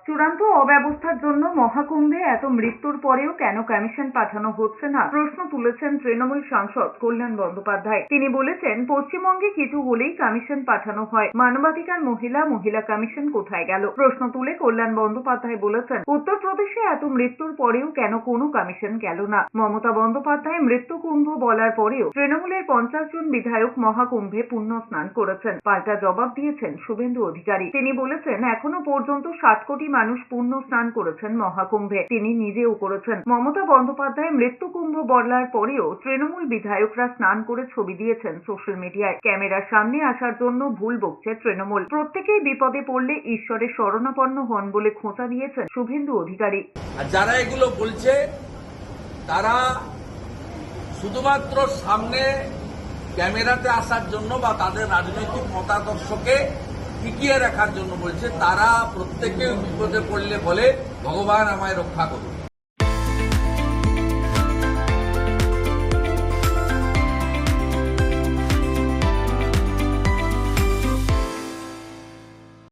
চূড়ান্ত অব্যবস্থার জন্য মহাকুম্ভে এত মৃত্যুর পরেও কেন কমিশন পাঠানো হচ্ছে না প্রশ্ন তুলেছেন তৃণমূল সাংসদ কল্যাণ বন্দ্যোপাধ্যায়। তিনি বলেছেন, পশ্চিমবঙ্গে কিছু হলেই কমিশন পাঠানো হয়, মানবাধিকার মহিলা কমিশন কোথায় গেল? প্রশ্ন তুলে কল্যাণ বন্দ্যোপাধ্যায় বলেছেন, উত্তরপ্রদেশে এত মৃত্যুর পরেও কেন কোনো কমিশন গেল না? মমতা বন্দ্যোপাধ্যায় মৃত্যু কুম্ভ বলার পরেও তৃণমূলের 50 জন বিধায়ক মহাকুম্ভে পুণ্য স্নান করেছেন। পাল্টা জবাব দিয়েছেন শুভেন্দু অধিকারী। তিনি বলেছেন, এখনো পর্যন্ত 60 কোটি মানুষ পুণ্য স্নান করেছেন মহাকুম্ভে, তিনি নিজেও করেছেন। মমতা বন্দ্যোপাধ্যায় মৃত্যু কুম্ভ বলার পরেও তৃণমূল বিধায়করা স্নান করে ছবি দিয়েছেন সোশ্যাল মিডিয়ায়। ক্যামেরার সামনে আসার জন্য ভুল বকছে তৃণমূল। প্রত্যেকেই বিপদে পড়লে ঈশ্বরের শরণাপন্ন হন বলে খোঁচা দিয়েছেন শুভেন্দু অধিকারী। আর যারা এগুলো বলছে তারা শুধুমাত্র সামনে ক্যামেরাতে আসার জন্য বা তাদের রাজনৈতিক মতাদর্শকে টিকিয়ে রাখার জন্য বলছে। তারা প্রত্যেকে বিপদে পড়লে বলে, ভগবান আমায় রক্ষা করুন।